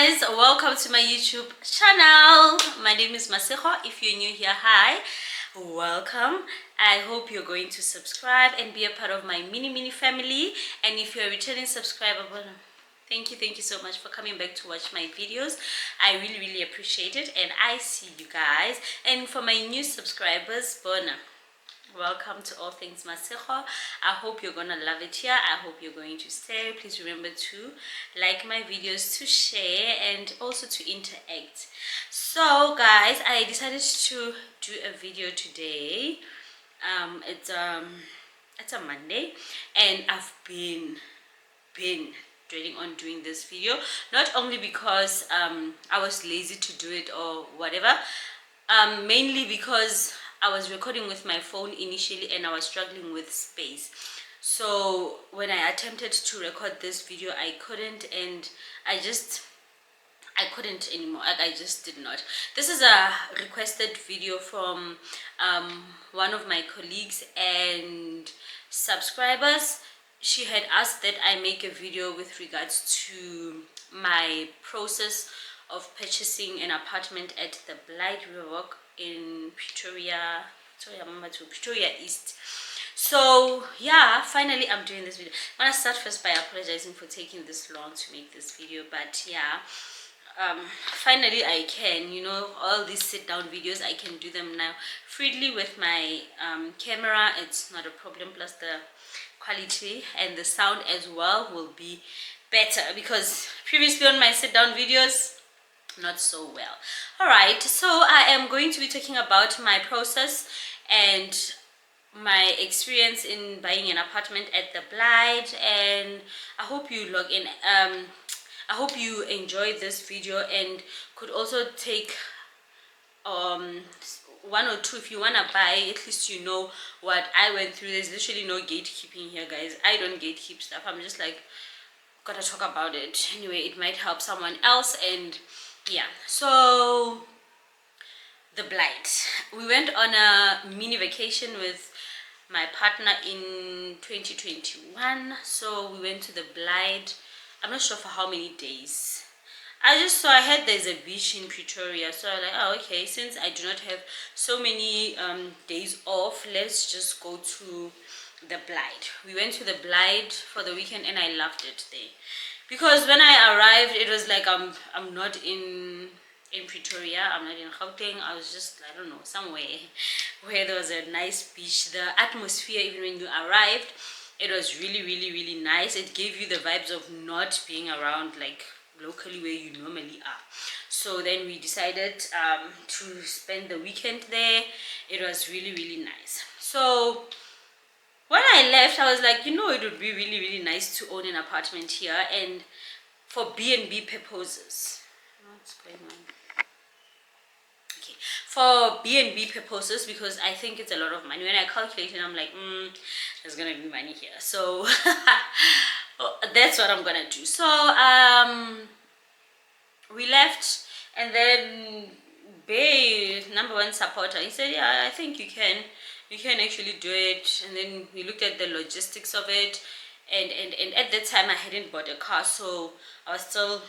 guys, welcome to my YouTube channel. My name is Masejo. If you're new here, hi, welcome. I hope you're going to subscribe and be a part of my mini family. And if you're a returning subscriber, well, thank you so much for coming back to watch my videos. I really appreciate it, and I see you guys. And for my new subscribers, bona, welcome to All Things Masejo. I hope you're gonna love it here. I hope you're going to stay. Please remember to like my videos, to share, and also to interact. So guys, I decided to do a video today. It's a Monday, and I've been dreading on doing this video, not only because I was lazy to do it or whatever, mainly because I was recording with my phone initially and I was struggling with space. So when I attempted to record this video, I couldn't, and I couldn't anymore. I just did not. This is a requested video from one of my colleagues and subscribers. She had asked that I make a video with regards to my process of purchasing an apartment at the Blyde Apartment in Pretoria East. So yeah, finally I'm doing this video. I'm gonna start first by apologizing for taking this long to make this video, but yeah, finally I can, all these sit down videos, I can do them now freely with my camera. It's not a problem. Plus the quality and the sound as well will be better, because previously on my sit down videos, not so well. All right, so I am going to be talking about my process and my experience in buying an apartment at the Blyde, and I hope you log in. I hope you enjoyed this video and could also take one or two. If you want to buy, at least you know what I went through. There's literally no gatekeeping here, guys. I don't gatekeep stuff. I'm just like, gotta talk about it anyway. It might help someone else. And yeah, so the Blyde, we went on a mini vacation with my partner in 2021. So we went to the Blyde. I'm not sure for how many days. I heard there's a beach in Pretoria, so I'm like, oh, okay, since I do not have so many days off, let's just go to the Blyde. We went to the Blyde for the weekend, and I loved it there, because when I arrived, it was like I'm not in Pretoria, I'm not in Gauteng. I was just, I don't know, somewhere where there was a nice beach. The atmosphere, even when you arrived, it was really nice. It gave you the vibes of not being around like locally where you normally are. So then we decided to spend the weekend there. It was really nice. So when I left, I was like, it would be really nice to own an apartment here, and for B&B purposes. What's going on? Okay, for B&B purposes, because I think it's a lot of money. When I calculated, I'm like, there's gonna be money here. So that's what I'm gonna do. So we left, and then Bay, number one supporter, he said, yeah, I think you can actually do it. And then we looked at the logistics of it, and at that time I hadn't bought a car, so I was still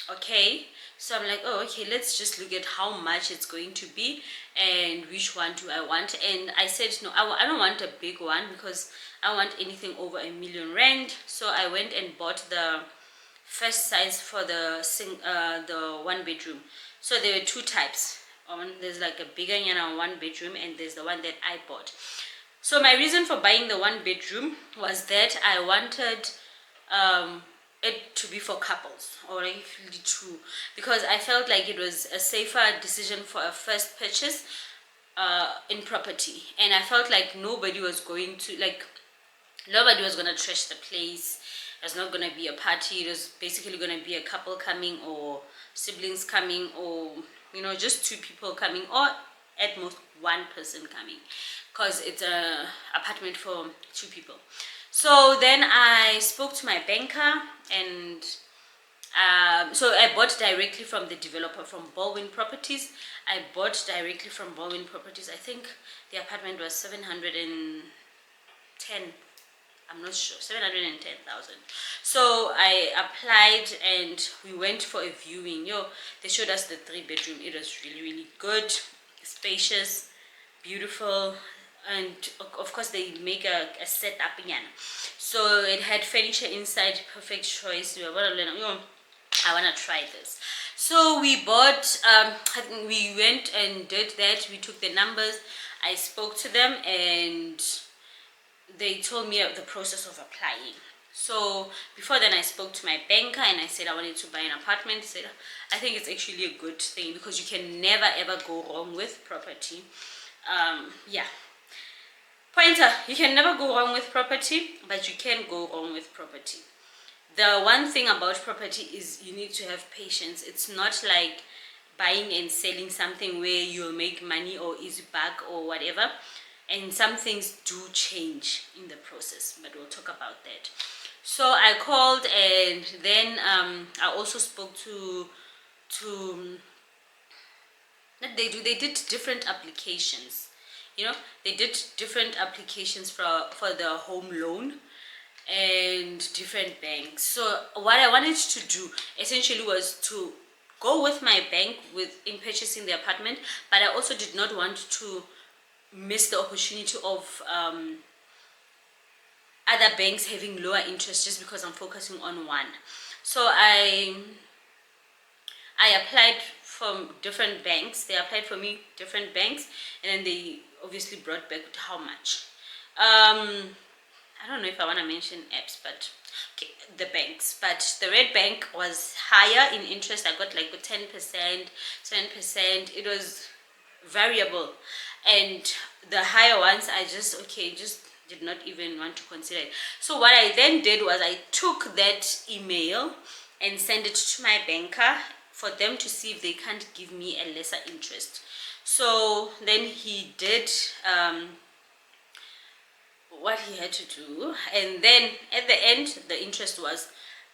okay. So I'm like, oh, okay, let's just look at how much it's going to be and which one do I want. And I said, no, I don't want a big one, because I want anything over R1 million. So I went and bought the first size for the one bedroom. So there were two types. There's like a bigger one bedroom, and there's the one that I bought. So my reason for buying the one bedroom was that I wanted it to be for couples, or like two, because I felt like it was a safer decision for a first purchase in property, and I felt like nobody was going to trash the place. There's not going to be a party. It was basically going to be a couple coming, or siblings coming, or just two people coming, or at most one person coming, because it's a apartment for two people. So then I spoke to my banker, and so I bought directly from the developer, from Baldwin Properties. I bought directly from Baldwin Properties. I think the apartment was 710. I'm not sure, 710,000. So I applied and we went for a viewing. They showed us the 3-bedroom. It was really good, spacious, beautiful, and of course they make a setup again. So it had furniture inside, perfect choice. I want to try this. So we bought, we went and did that. We took the numbers. I spoke to them and they told me the process of applying. So before then I spoke to my banker and I said I wanted to buy an apartment. He said I think it's actually a good thing because you can never ever go wrong with property. Yeah, pointer, you can never go wrong with property, but you can go wrong with property. The one thing about property is you need to have patience. It's not like buying and selling something where you'll make money or easy back or whatever. And some things do change in the process, but we'll talk about that. So I called and then I also spoke to what they did different applications. They did different applications for the home loan and different banks. So what I wanted to do essentially was to go with my bank in purchasing the apartment, but I also did not want to miss the opportunity of other banks having lower interest just because I'm focusing on one. So I applied from different banks. They applied for me different banks, and then they obviously brought back how much. I don't know if I want to mention apps, but okay, the banks. But the red bank was higher in interest. I got like 10%, 7%. It was variable, and the higher ones I just did not even want to consider it. So what I then did was I took that email and sent it to my banker for them to see if they can't give me a lesser interest. So then he did what he had to do, and then at the end the interest was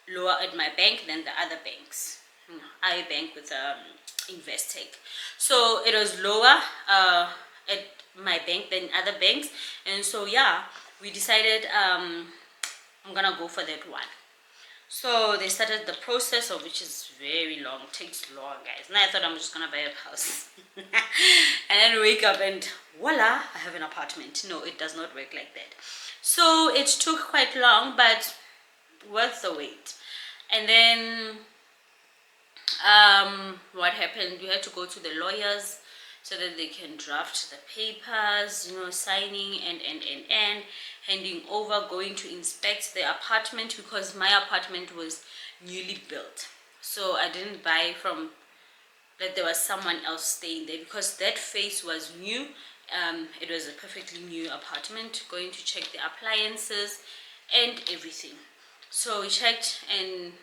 lower at my bank than the other banks. I bank with Investec, so it was lower at my bank than other banks, and so yeah, we decided I'm gonna go for that one. So they started the process, of which is very long, takes long, guys. Now I thought I'm just gonna buy a house and then wake up and voila, I have an apartment. No, it does not work like that. So it took quite long, but worth the wait. And then what happened, you had to go to the lawyers so that they can draft the papers, signing and handing over, going to inspect the apartment, because my apartment was newly built. So I didn't buy from that there was someone else staying there, because that face was new. It was a perfectly new apartment. Going to check the appliances and everything. So we checked and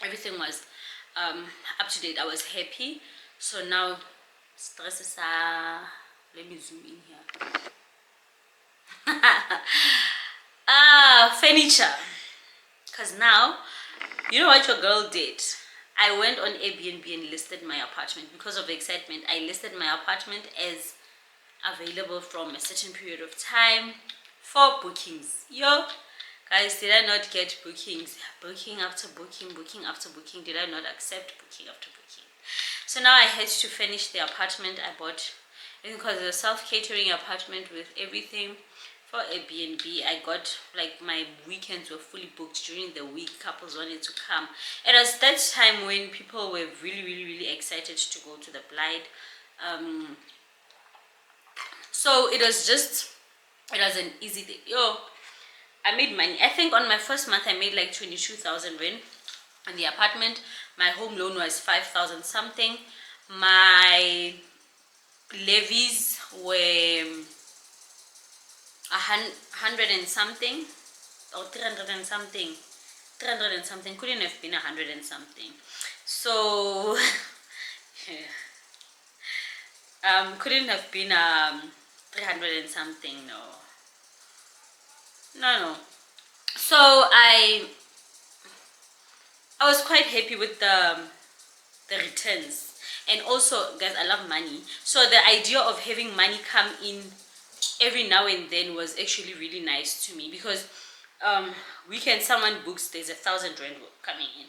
everything was up to date. I was happy. So now stress. Let me zoom in here. Furniture. Because now, you know what your girl did? I went on Airbnb and listed my apartment. Because of the excitement, I listed my apartment as available from a certain period of time for bookings. Guys, did I not get bookings? Booking after booking, booking after booking. Did I not accept booking after booking? So now I had to finish the apartment I bought, because it's a self-catering apartment with everything for Airbnb. I got, like, my weekends were fully booked during the week. Couples wanted to come. It was that time when people were really excited to go to the Blyde. So it was an easy thing. I made money. I think on my first month I made like 22,000 rand on the apartment. My home loan was 5,000 something. My levies were 100 and something, or 300 and something. 300 and something. Couldn't have been 100 and something. So couldn't have been 300 and something. No. So I was quite happy with the returns. And also, guys, I love money. So the idea of having money come in every now and then was actually really nice to me, because weekend someone books, there's 1,000 rand coming in.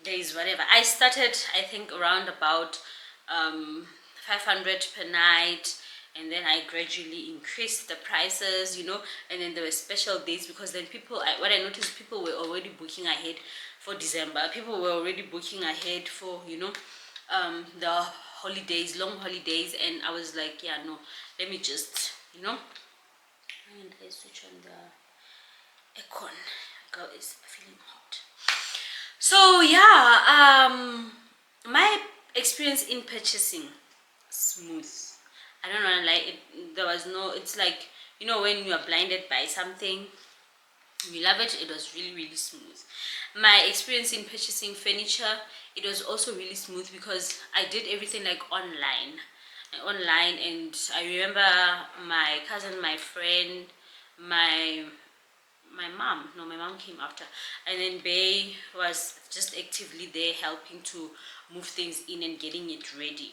There is whatever. I started, I think, around about 500 per night, and then I gradually increased the prices, and then there were special days, because then what I noticed, people were already booking ahead for December. People were already booking ahead for, the holidays, long holidays, and I was like, yeah, no, let me just, and I switch on the aircon. Girl is feeling hot. So yeah, my experience in purchasing, smooth. I don't know, like there was no. It's like, when you are blinded by something, you love it. It was really, really smooth. My experience in purchasing furniture, it was also really smooth, because I did everything like online, and I remember my cousin, my friend, my mom, no, my mom came after, and then Bay was just actively there helping to move things in and getting it ready,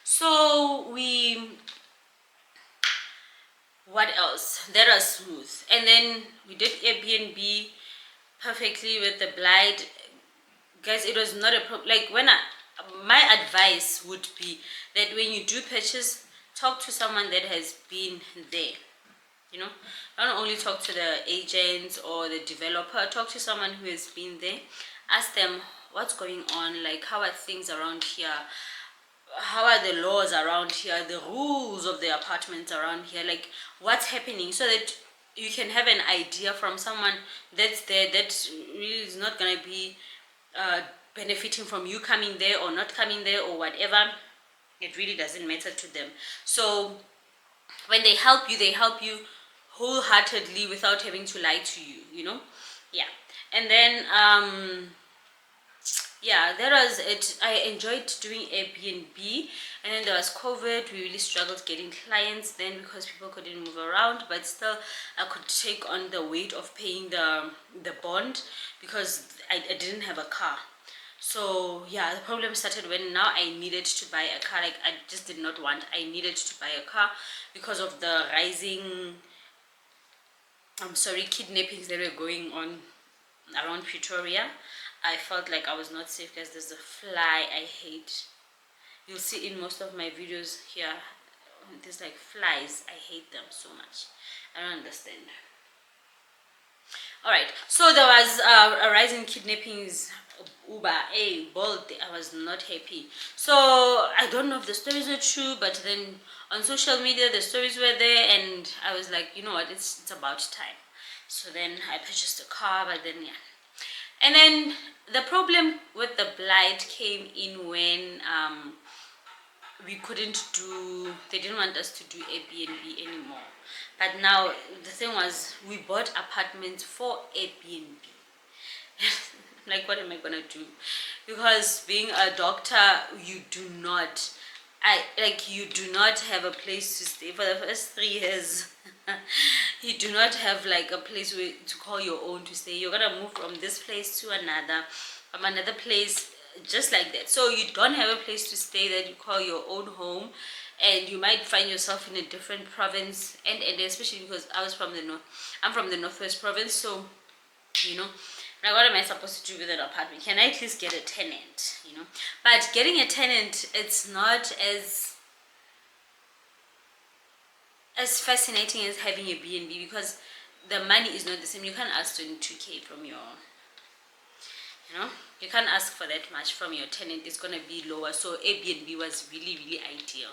so what else, that was smooth. And then we did Airbnb perfectly with the Blyde. Guys, it was not a problem. Like, my advice would be that when you do purchase, talk to someone that has been there. Don't only talk to the agents or the developer. Talk to someone who has been there. Ask them what's going on, like how are things around here, how are the laws around here, the rules of the apartments around here, like what's happening, so that you can have an idea from someone that's there, that really is not going to be benefiting from you coming there or not coming there or whatever. It really doesn't matter to them. So when they help you wholeheartedly without having to lie to you. Yeah. And then yeah, that was it. I enjoyed doing Airbnb, and then there was COVID. We really struggled getting clients then, because people couldn't move around, but still I could take on the weight of paying the bond, because I didn't have a car. So yeah, the problem started when now I needed to buy a car. Like, I needed to buy a car because of the rising, kidnappings that were going on around Pretoria. I felt like I was not safe, because there's a fly I hate. You'll see in most of my videos here, there's like flies. I hate them so much. I don't understand. All right, so there was a rise in kidnappings. Uber, Bolt. I was not happy. So I don't know if the stories are true, but then on social media the stories were there, and I was like, you know what, it's about time. So then I purchased a car, but then yeah. And then the problem with the Blyde came in when they didn't want us to do Airbnb anymore. But now the thing was, we bought apartments for Airbnb. Like, what am I gonna do? Because being a doctor, you do not have a place to stay for the first 3 years. You do not have like a place to call your own to stay. You're gonna move from this place to another, from another place, just like that. So you don't have a place to stay that you call your own home, and you might find yourself in a different province, and especially because I'm from the Northwest province. So now what am I supposed to do with an apartment? Can I at least get a tenant? But getting a tenant, it's not as fascinating as having a B&B, because the money is not the same. You can't ask 22K from you can't ask for that much from your tenant. It's going to be lower. So Airbnb was really, really ideal.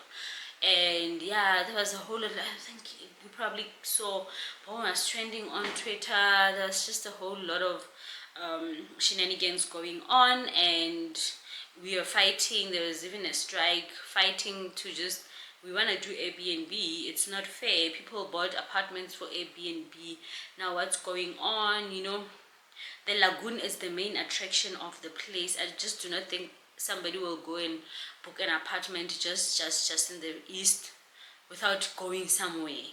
And yeah, there was a whole lot. I think you probably saw Bowen was trending on Twitter. There was just a whole lot of shenanigans going on, and we were fighting. There was even a strike, fighting to just, we want to do Airbnb. It's not fair. People bought apartments for Airbnb. Now what's going on? The lagoon is the main attraction of the place. I just do not think somebody will go and book an apartment just in the east without going somewhere.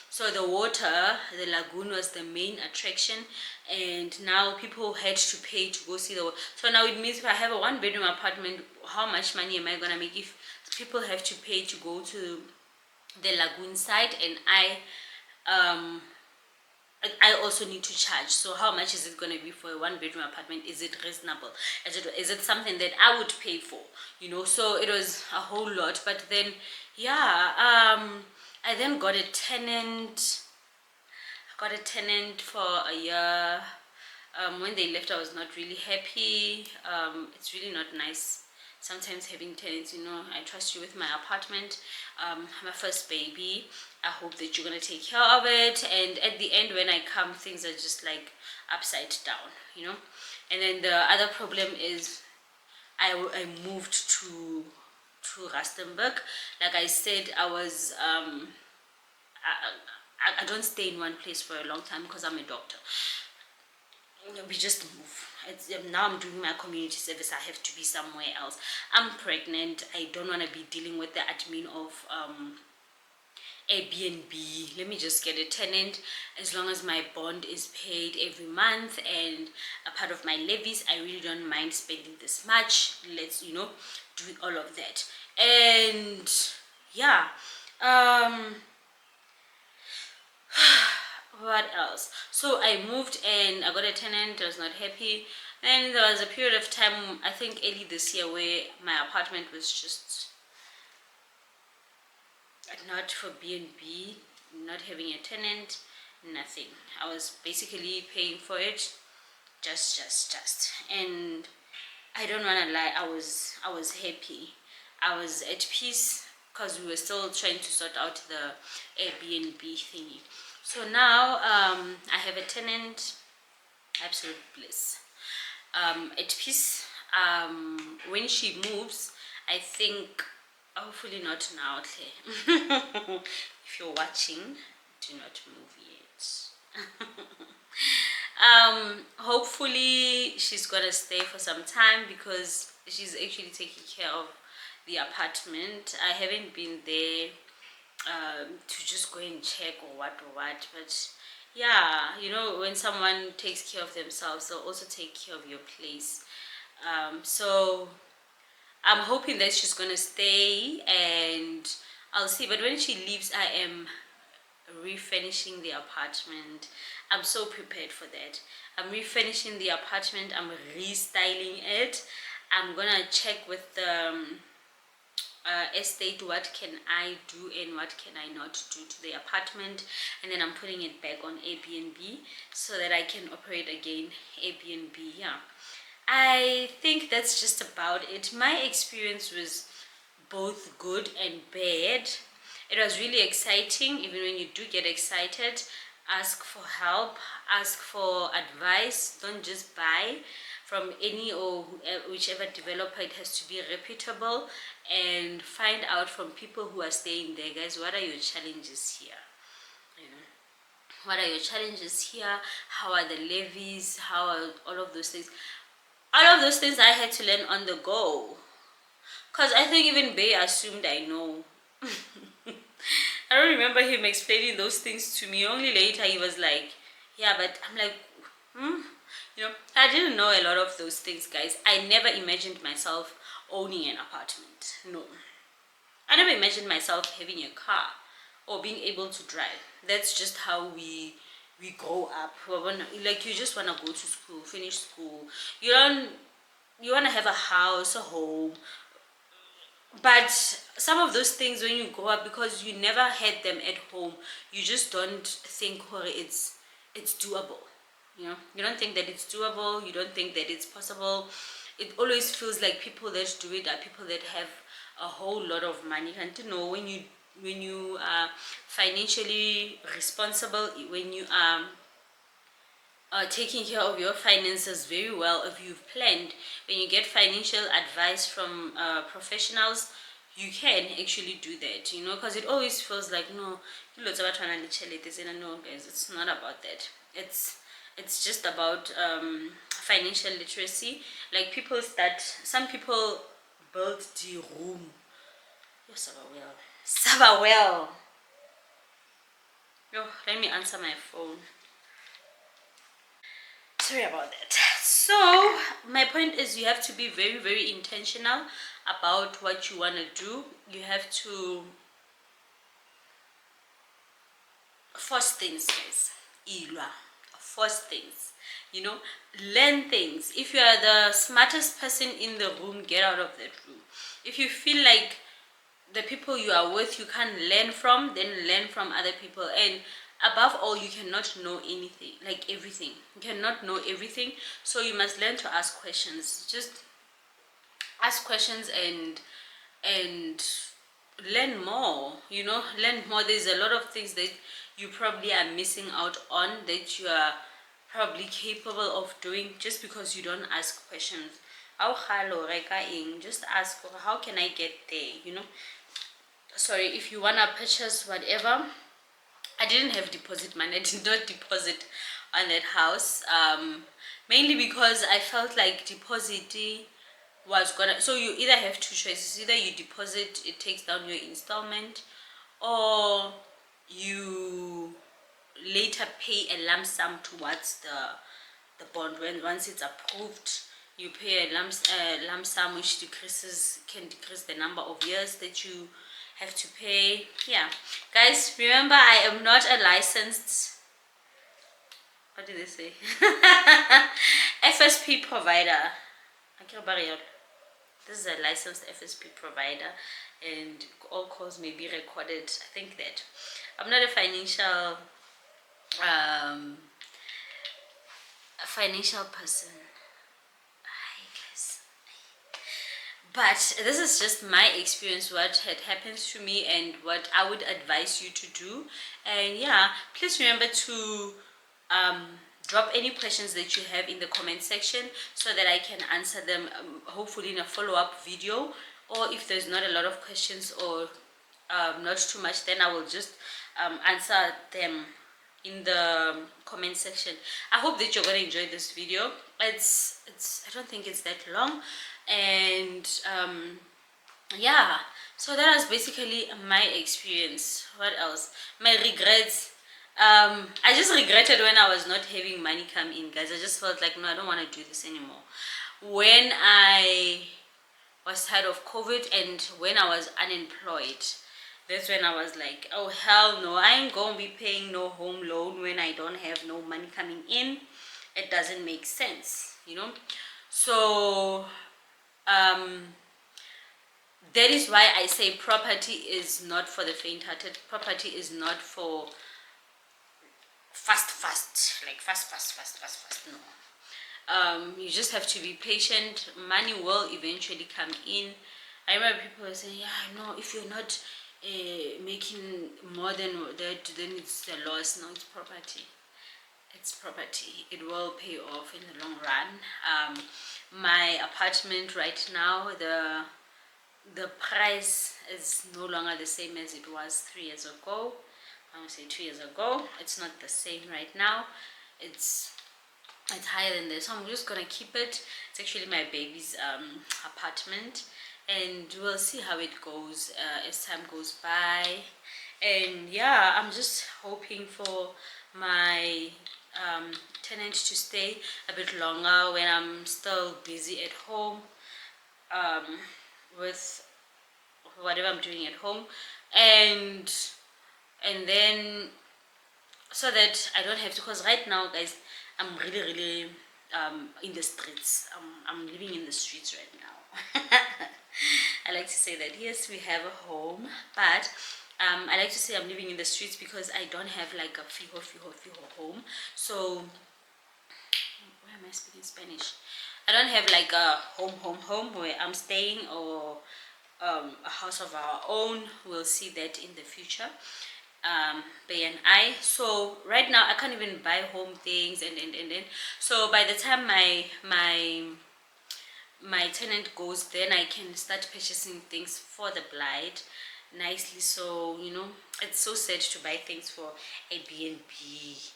So the lagoon was the main attraction, and now people had to pay to go see the water. So now it means if I have a 1-bedroom apartment, how much money am I gonna make if people have to pay to go to the lagoon side, and I also need to charge. So how much is it going to be for a one bedroom apartment? Is it reasonable? Is it something that I would pay for? So it was a whole lot. But then, yeah, I then got a tenant. Got a tenant for a year. When they left, I was not really happy. It's really not nice sometimes having tenants. I trust you with my apartment. My first baby. I hope that you're gonna take care of it. And at the end, when I come, things are just like upside down. And then the other problem is I moved to Rustenburg. Like I said, I don't stay in one place for a long time because I'm a doctor. We just move. Now I'm doing my community service. I have to be somewhere else. I'm pregnant. I don't want to be dealing with the admin of Airbnb. Let me just get a tenant. As long as my bond is paid every month and a part of my levies, I really don't mind spending this much. Let's do all of that. And yeah, what else? So I moved and I got a tenant. I was not happy. And there was a period of time, I think early this year, where my apartment was just not for B&B, not having a tenant, nothing. I was basically paying for it, just. And I don't want to lie, I was happy. I was at peace because we were still trying to sort out the Airbnb thingy. So now I have a tenant, absolute bliss. At peace. When she moves, I think, hopefully not now, Claire. If you're watching, do not move yet. Hopefully she's gonna stay for some time because she's actually taking care of the apartment. I haven't been there to just go and check or what, but yeah, when someone takes care of themselves, they'll also take care of your place. So I'm hoping that she's gonna stay and I'll see. But when she leaves, I am refinishing the apartment. I'm so prepared for that. I'm refinishing the apartment. I'm restyling it. I'm gonna check with the estate what can I do and what can I not do to the apartment, and then I'm putting it back on Airbnb so that I can operate again Airbnb. Yeah, I think that's just about it. My experience was both good and bad. It was really exciting. Even when you do get excited, ask for help, ask for advice. Don't just buy from any or whichever developer. It has to be reputable, and find out from people who are staying there, guys, what are your challenges here. What are your challenges here? How are the levies? How are all of those things? All of those things I had to learn on the go, because I think even Bay assumed I know. I don't remember him explaining those things to me. Only later he was like, yeah, but I'm like, I didn't know a lot of those things, guys. I never imagined myself owning an apartment. No. I never imagined myself having a car or being able to drive. That's just how we grow up. Like, you just want to go to school, finish school. You want to have a house, a home. But some of those things, when you grow up, because you never had them at home, you just don't think, oh, it's doable. You don't think that it's doable. You don't think that it's possible. It always feels like people that do it are people that have a whole lot of money. And when you are financially responsible, when you are taking care of your finances very well, if you've planned, when you get financial advice from professionals, you can actually do that, because it always feels like, no, no, guys, it's not about that. It's just about financial literacy. Like, some people build the room. Yo, Sabawell. Yo, let me answer my phone. Sorry about that. So my point is, you have to be very, very intentional about what you want to do. You have to force things, guys. ilwa, force things, you know, learn things. If you are the smartest person in the room, get out of that room. If you feel like the people you are with you can't learn from, then learn from other people. And above all, you cannot know anything, like everything. You cannot know everything, so you must learn to ask questions. Just ask questions and learn more, you know, learn more. There's a lot of things that you probably are missing out on, that you are probably capable of doing, just because you don't ask questions. How hello reka eng, just ask, how can I get there, you know. Sorry, if you wanna purchase whatever, I didn't have deposit money. I did not deposit on that house, mainly because I felt like deposit was gonna, so you either have two choices: either you deposit, it takes down your installment, or you later pay a lump sum towards the bond. When once it's approved, you pay a lump sum, which can decrease the number of years that you have to pay. Yeah, guys, remember, I am not a licensed, what did they say, FSP provider. This is a licensed FSP provider, and all calls may be recorded. I think that I'm not a um, financial person. Hi guys. But this is just my experience, what had happened to me and what I would advise you to do. And yeah, please remember to drop any questions that you have in the comment section, so that I can answer them, hopefully in a follow-up video. Or if there's not a lot of questions, or not too much, then I will just answer them in the comment section. I hope that you're going to enjoy this video. It's I don't think it's that long. And yeah, so that was basically my experience. What else? My regrets. I just regretted when I was not having money come in, guys. I just felt like, no, I don't want to do this anymore. When I was tired of COVID and when I was unemployed, that's when I was like, oh hell no, I ain't gonna be paying no home loan when I don't have no money coming in. It doesn't make sense, you know. So that is why I say property is not for the faint-hearted. Property is not for fast, like fast. No. You just have to be patient. Money will eventually come in. I remember people were saying, yeah, no, if you're not making more than that, then it's a loss. No, it's property. It's property. It will pay off in the long run. My apartment right now, the price is no longer the same as it was 3 years ago. I would say 2 years ago. It's not the same right now. It's higher than this, so I'm just gonna keep it. It's actually my baby's apartment, and we'll see how it goes as time goes by. And yeah, I'm just hoping for my tenant to stay a bit longer when I'm still busy at home with whatever I'm doing at home, and then so that I don't have to, because right now, guys, I'm really in the streets. I'm living in the streets right now. I like to say that yes, we have a home, but I like to say I'm living in the streets because I don't have like a fijo home. So why am I speaking Spanish? I don't have like a home where I'm staying, or a house of our own. We'll see that in the future. Bay and I. So right now I can't even buy home things, and then so by the time my tenant goes, then I can start purchasing things for the Blyde nicely. So you know, it's so sad to buy things for Airbnb.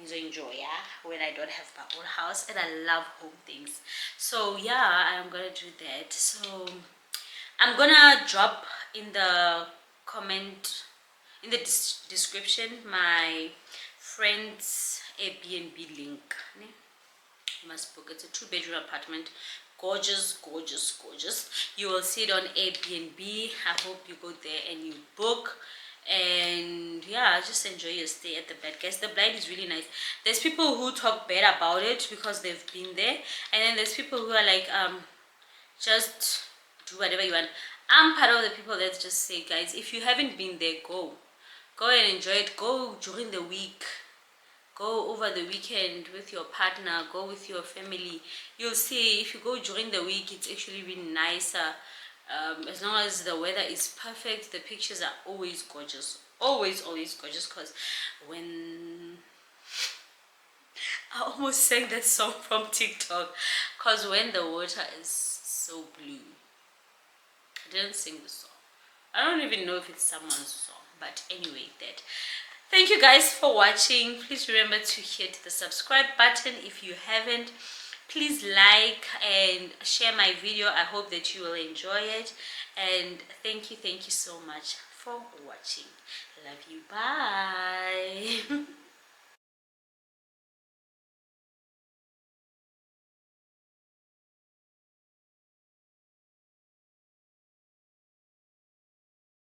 Enjoy, yeah, when I don't have my own house, and I love home things. So yeah, I'm gonna do that. So I'm gonna drop in the comment, in the description, my friend's Airbnb link. You must book. It's a 2-bedroom apartment. Gorgeous. You will see it on Airbnb. I hope you go there and you book, And yeah, just enjoy your stay at the Blyde, guys. The Blyde is really nice. There's people who talk bad about it because they've been there, and then there's people who are like, just do whatever you want. I'm part of the people that just say, guys, if you haven't been there, go and enjoy it. Go during the week, go over the weekend with your partner, go with your family. You'll see, if you go during the week, it's actually really nicer. As long as the weather is perfect, the pictures are always gorgeous, always gorgeous. Because when I almost sang that song from TikTok, because when the water is so blue, I didn't sing the song. I don't even know if it's someone's song, but anyway, that. Thank you guys for watching. Please remember to hit the subscribe button if you haven't. Please like and share my video. I hope that you will enjoy it. And thank you so much for watching. Love you. Bye.